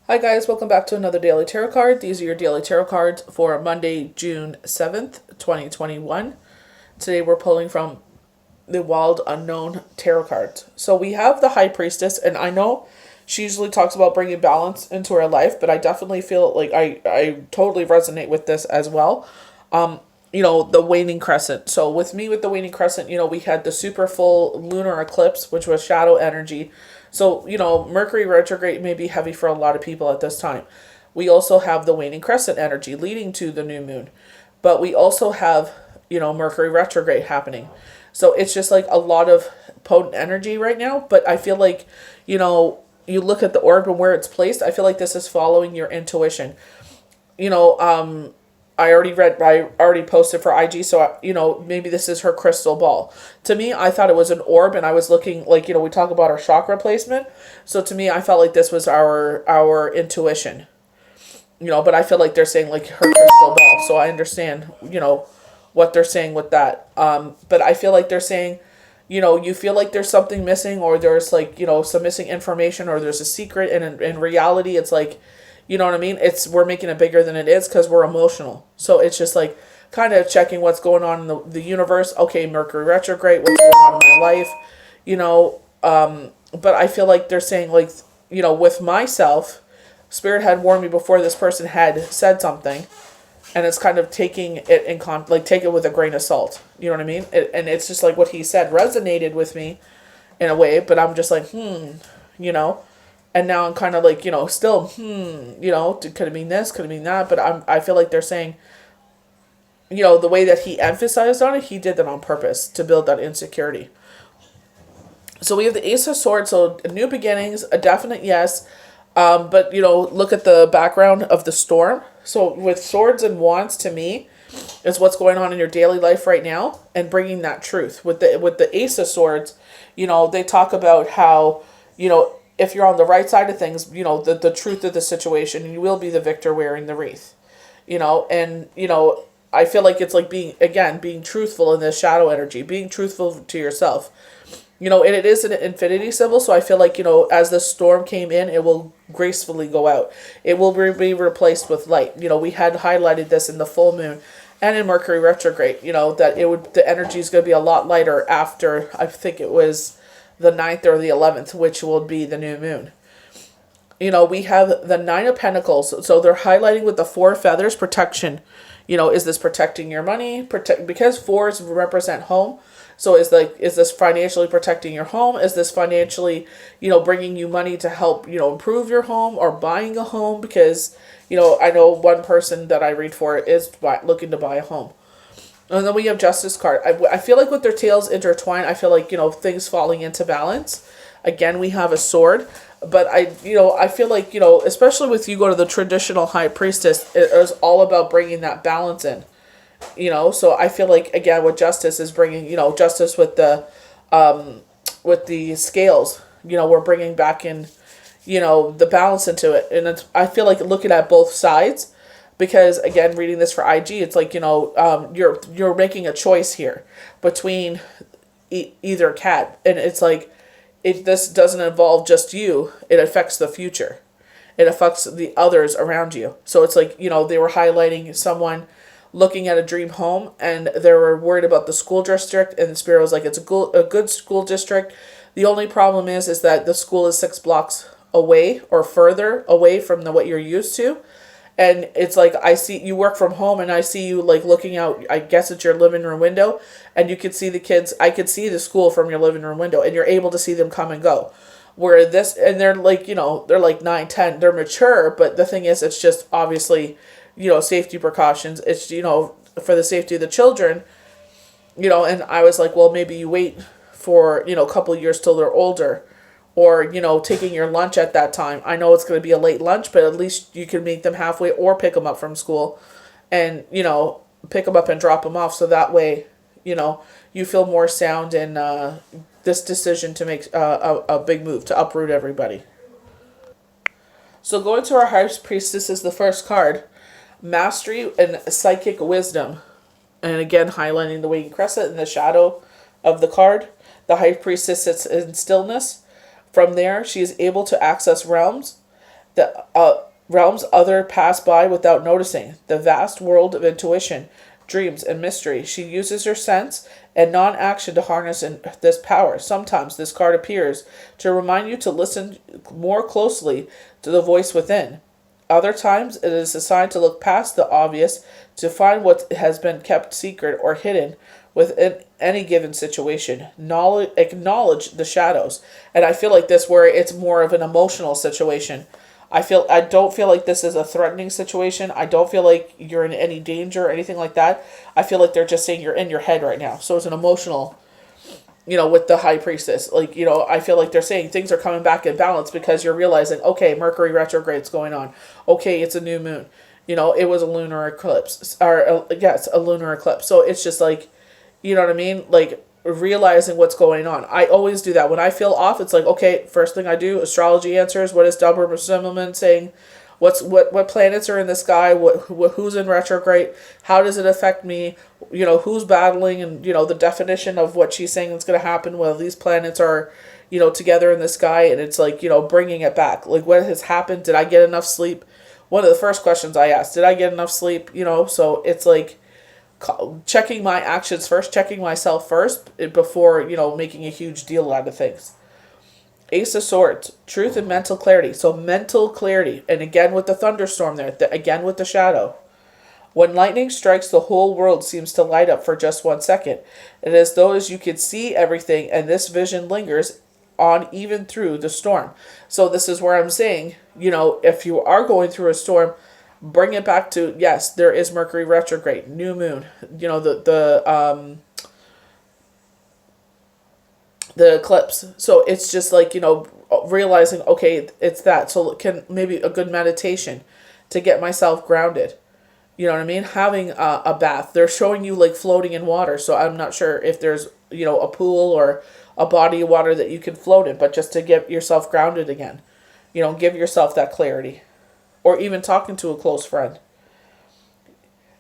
Hi guys, welcome back to another Daily Tarot card. These are your Daily Tarot cards for Monday, June 7th, 2021. Today we're pulling from the Wild Unknown Tarot cards. So we have the High Priestess, and I know she usually talks about bringing balance into her life, but I definitely feel like I totally resonate with this as well. The waning crescent. So with me with the waning crescent, we had the super full lunar eclipse, which was shadow energy. So, Mercury retrograde may be heavy for a lot of people at this time. We also have the waning crescent energy leading to the new moon. But we also have, Mercury retrograde happening. So it's just like a lot of potent energy right now. But I feel like, you look at the orb and where it's placed, I feel like this is following your intuition. You know, I already posted for IG, so maybe this is her crystal ball. To me, I thought it was an orb, and I was looking like, we talk about our chakra placement. So to me, I felt like this was our intuition. But I feel like they're saying like her crystal ball. So I understand, what they're saying with that. But I feel like they're saying, you feel like there's something missing, or there's like, some missing information, or there's a secret, and in reality, it's like, you know what I mean? We're making it bigger than it is because we're emotional. So it's just like kind of checking what's going on in the universe. Okay, Mercury retrograde, what's going on in my life? But I feel like they're saying like, with myself, Spirit had warned me before this person had said something, and it's kind of taking it take it with a grain of salt. You know what I mean? And it's just like what he said resonated with me in a way, but I'm just like, you know. And now I'm kind of like, still, could it mean this? Could it mean that? But I feel like they're saying, the way that he emphasized on it, he did that on purpose to build that insecurity. So we have the Ace of Swords, so new beginnings, a definite yes. But, look at the background of the storm. So with swords and wands, to me, is what's going on in your daily life right now and bringing that truth. With the Ace of Swords, they talk about how, if you're on the right side of things, the truth of the situation, you will be the victor wearing the wreath. I feel like it's like being truthful in this shadow energy, being truthful to yourself. And it is an infinity symbol, so I feel like, as the storm came in, it will gracefully go out. It will be replaced with light. We had highlighted this in the full moon and in Mercury retrograde, that the energy is going to be a lot lighter after, I think it was the 9th or the 11th, which will be the new moon. We have the Nine of Pentacles, so they're highlighting with the four feathers, protection. Is this protecting your money? Because fours represent home. So is this financially protecting your home? Is this financially, bringing you money to help, improve your home or buying a home? Because, I know one person that I read for is looking to buy a home. And then we have Justice card. I feel like with their tails intertwined, I feel like, things falling into balance. Again, we have a sword. But I feel like, especially with you go to the traditional High Priestess, it is all about bringing that balance in. So I feel like, again, what Justice is bringing, Justice with the scales, we're bringing back in, the balance into it. And I feel like looking at both sides, because again, reading this for IG, it's like, you're making a choice here between either cat. And it's like, this doesn't involve just you. It affects the future. It affects the others around you. So it's like, they were highlighting someone looking at a dream home, and they were worried about the school district, and the Spirit was like, it's a good school district. The only problem is that the school is 6 blocks away or further away from what you're used to. And it's like, I see you work from home, and I see you like looking out, I guess it's your living room window, and you could see the kids. I could see the school from your living room window, and you're able to see them come and go. Where this, and they're like, they're like 9, 10, they're mature, but the thing is, it's just obviously, safety precautions. It's, for the safety of the children, and I was like, well, maybe you wait for, a couple of years till they're older, or, taking your lunch at that time. I know it's going to be a late lunch, but at least you can meet them halfway or pick them up from school and, pick them up and drop them off. So that way, you feel more sound in this decision to make a big move to uproot everybody. So going to our High Priestess is the first card. Mastery and Psychic Wisdom. And again, highlighting the waning crescent in the shadow of the card. The High Priestess sits in stillness. From there, she is able to access realms The realms other pass by without noticing. The vast world of intuition, dreams, and mystery. She uses her sense and non-action to harness in this power. Sometimes this card appears to remind you to listen more closely to the voice within. Other times it is a sign to look past the obvious to find what has been kept secret or hidden within any given situation. Acknowledge the shadows. And I feel like this where it's more of an emotional situation. I don't feel like this is a threatening situation. I don't feel like you're in any danger or anything like that. I feel like they're just saying you're in your head right now. So it's an emotional, with the high priestess. Like, I feel like they're saying things are coming back in balance because you're realizing, okay, Mercury retrograde's going on. Okay, it's a new moon. It was a lunar eclipse. Or, yes, a lunar eclipse. So it's just like, you know what I mean? Like, realizing what's going on. I always do that. When I feel off, it's like, okay, first thing I do, astrology answers. What is Deborah Zimmerman saying? What planets are in the sky? Who's in retrograde? How does it affect me? Who's battling? And, the definition of what she's saying is going to happen while these planets are, together in the sky. And it's like, bringing it back. Like, what has happened? Did I get enough sleep? One of the first questions I asked, did I get enough sleep? So it's like, checking my actions first, checking myself first before, making a huge deal out of things. Ace of Swords, truth and mental clarity. So mental clarity. And again with the thunderstorm there, again with the shadow. When lightning strikes, the whole world seems to light up for just 1 second. It is though as you could see everything, and this vision lingers on even through the storm. So this is where I'm saying, if you are going through a storm, bring it back to, yes, there is Mercury retrograde, new moon, the eclipse. So it's just like, realizing, okay, it's that. So it can maybe a good meditation to get myself grounded. You know what I mean? Having a bath. They're showing you like floating in water. So I'm not sure if there's, a pool or a body of water that you can float in, but just to get yourself grounded again. Give yourself that clarity. Or even talking to a close friend.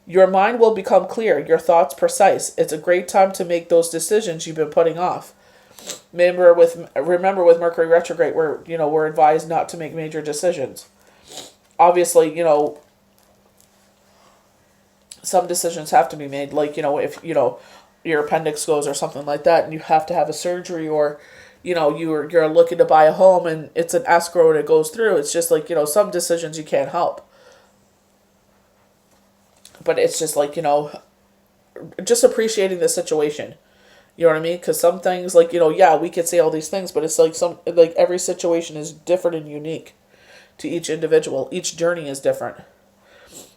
Your mind will become clear, your thoughts precise. It's a great time to make those decisions you've been putting off. Remember with Mercury retrograde, we're advised not to make major decisions. Obviously, some decisions have to be made. Like, if, your appendix goes or something like that and you have to have a surgery, or you're looking to buy a home and it's an escrow and it goes through. It's just like, some decisions you can't help. But it's just like, just appreciating the situation. You know what I mean? Because some things, like, we could say all these things, but it's like every situation is different and unique to each individual. Each journey is different.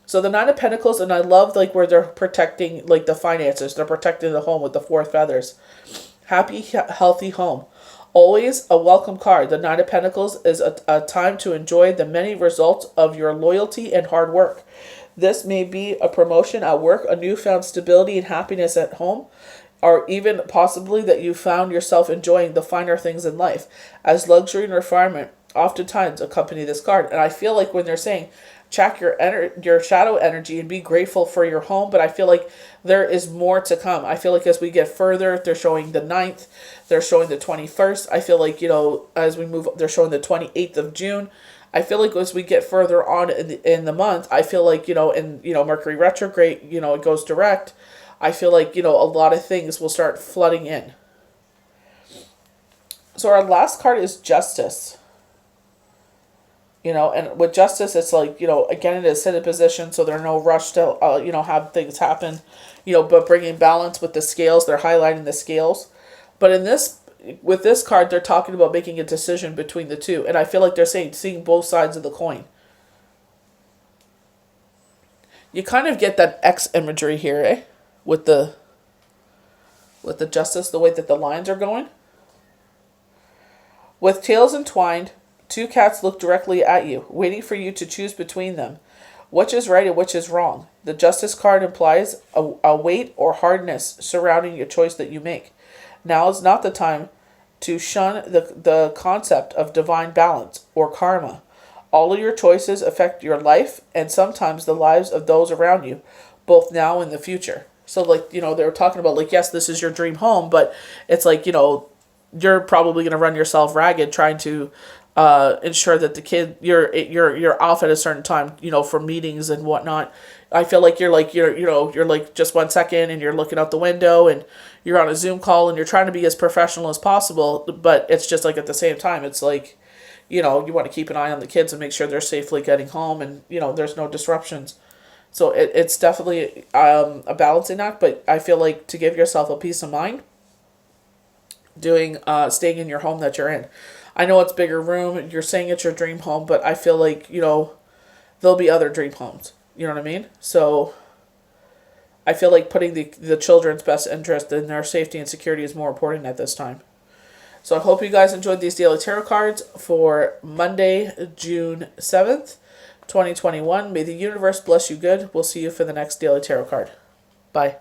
So the Nine of Pentacles, and I love like where they're protecting like the finances. They're protecting the home with the 4 feathers. Happy, healthy home. Always a welcome card. The Nine of Pentacles is a time to enjoy the many results of your loyalty and hard work. This may be a promotion at work, a newfound stability and happiness at home, or even possibly that you found yourself enjoying the finer things in life, as luxury and refinement oftentimes accompany this card. And I feel like when they're saying check your shadow energy and be grateful for your home, but I feel like there is more to come. I feel like as we get further, they're showing the 9th, they're showing the 21st. I feel like, as we move, they're showing the 28th of June. I feel like as we get further on in the month, I feel like, Mercury retrograde, it goes direct. I feel like, a lot of things will start flooding in. So our last card is Justice. And with Justice, it's like, again, it is in a position, so there's no rush to, have things happen, but bringing balance with the scales. They're highlighting the scales. But with this card, they're talking about making a decision between the two. And I feel like they're seeing both sides of the coin. You kind of get that X imagery here, eh? With the Justice, the way that the lines are going. With tails entwined, 2 cats look directly at you, waiting for you to choose between them. Which is right and which is wrong? The Justice card implies a weight or hardness surrounding your choice that you make. Now is not the time to shun the concept of divine balance or karma. All of your choices affect your life and sometimes the lives of those around you, both now and the future. So, like, they were talking about, like, yes, this is your dream home, but it's like, you're probably going to run yourself ragged trying to ensure that the kid you're off at a certain time, for meetings and whatnot. I feel like you're like just 1 second and you're looking out the window and you're on a Zoom call and you're trying to be as professional as possible, but it's just like at the same time it's like, you want to keep an eye on the kids and make sure they're safely getting home and there's no disruptions. So it's definitely a balancing act, but I feel like to give yourself a peace of mind, staying in your home that you're in. I know it's bigger room. You're saying it's your dream home, but I feel like there'll be other dream homes. You know what I mean? So I feel like putting the children's best interest in their safety and security is more important at this time. So I hope you guys enjoyed these daily tarot cards for Monday, June 7th, 2021. May the universe bless you good. We'll see you for the next daily tarot card. Bye.